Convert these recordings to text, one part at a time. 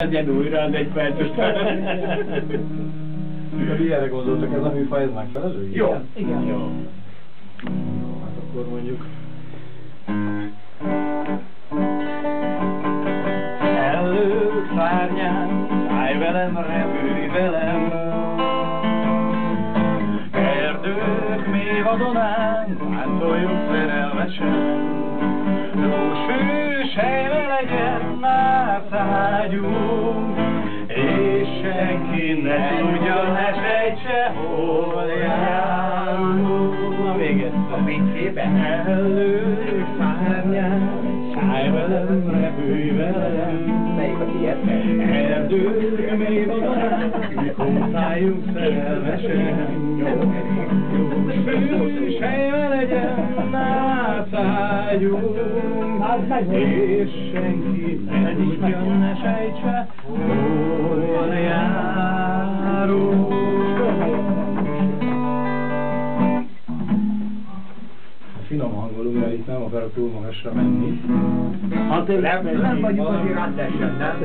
Legyen újra az egy perces De ilyenre gondoltak, ez a műfaj, ez megfelelő? Jó. Igen. Jó. Hát akkor mondjuk... Szellők szárnyán, szállj velem, repülj velem. Erdők mély vadonán, táncoljunk szerelmesen. Lósfűs helyre legyen, átszágyunk, és senki ne tudja, ne sejtse, hol járunk. Na még egyszer. A pincében. Ellők szárnyán, szállj velem, repülj velem. Melyik a tiéd? Erdők mély vadonán, kószáljunk szerelmesen. Lósfűs helyre legyen, átszágyunk, és senki ne tudja, ne sejtse, hol járunk. Finom hangolunk, mert itt nem akarok túl magasra menni. Hát Nem vagyunk azért rendesen, nem?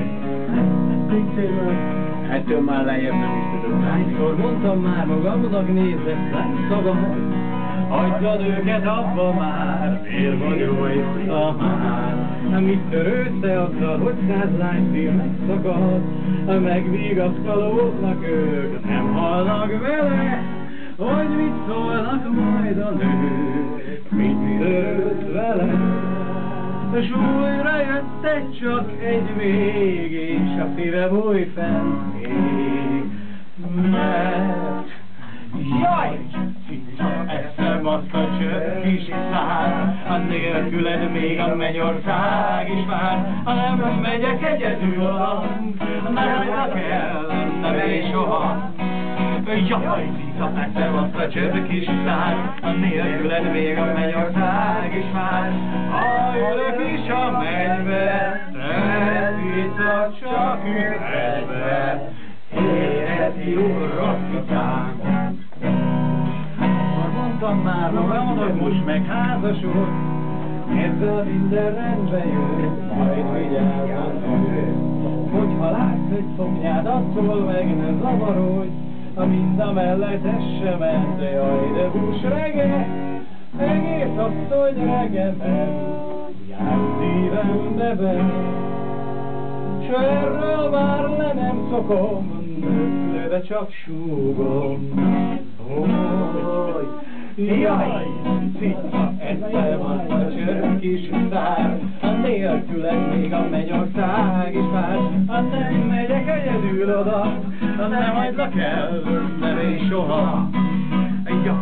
ettől már lejjebb nem is tudok állni. Hányszor mondtam már magamnak, nézzek rám szavamat. Hagyd őket abba már, miért vagyok vissza már? Mit törődsz te azzal, hogy 100 lány szív megszakad? Megvigasztalódnak ők, nem halnak vele, hogy mit szólnak majd a nők. Mit törődsz vele? S újra jött egy csak egy vég, és a szívem újfent ég. Mert jaj! Eszem azt a csöpp kis szár, a nélküled még a mennyország is vár. Ha nem megyek egyedül oda, nem hagynak el, nem ér soha. Jaj, eszem azt a csöpp kis szár, a nélküled még a mennyország is vár. Ha ülök is a mennybe, te vissza csak üresbe, érheti rosszítán. Mondtam már magamnak, most meg házasod, ezzel minden rendben jó, majd vigyázzon ő. Hogyha látsz egy szoknyád, attól meg ne zavarodj, a mind a mellett esse ment, jaj, de hús reggel, egész asszony reggel, jár szívembe be. S erről már le nem szokom, nőklőbe csak súgom. Jaj, cica, eszem azt a csörök kis szár, a nélküled még a mennyország is vár. Ha nem megyek egyedül oda, ha nem hagylak el, nem én soha. Jaj,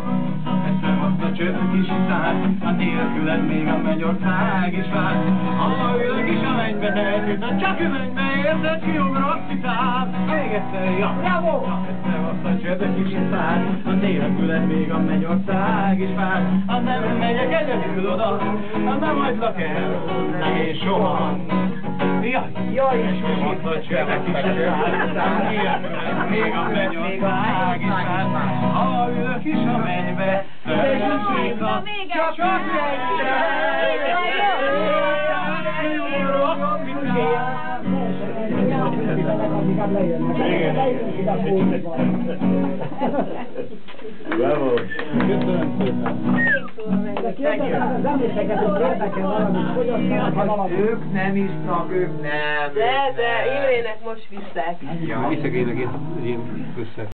eszem azt a csörök kis szár, a nélküled még a mennyország is vár. Ha ülök is a mennybe, te csak mennybe érzed, kiugrott citál. Még egyszer, ja, bravo! Eszem azt a csörök kis szár, a nélküled még a mennyország is vár. Ha nem megyek egyedül oda, ha nem hagylak el, nem én soha. Jaj, és most a csörök kis szár, a nélküled még a mennyország is vár. Ha ülök is a mennybe, te is csak Bravo! Köszönöm szépen! De kérdezem az emlékeket, hogy érdekel valamit, hogy aztán valamit. Ők nem isznak, ők nem. De Ilvének most viszek. Viszek én ilyen össze.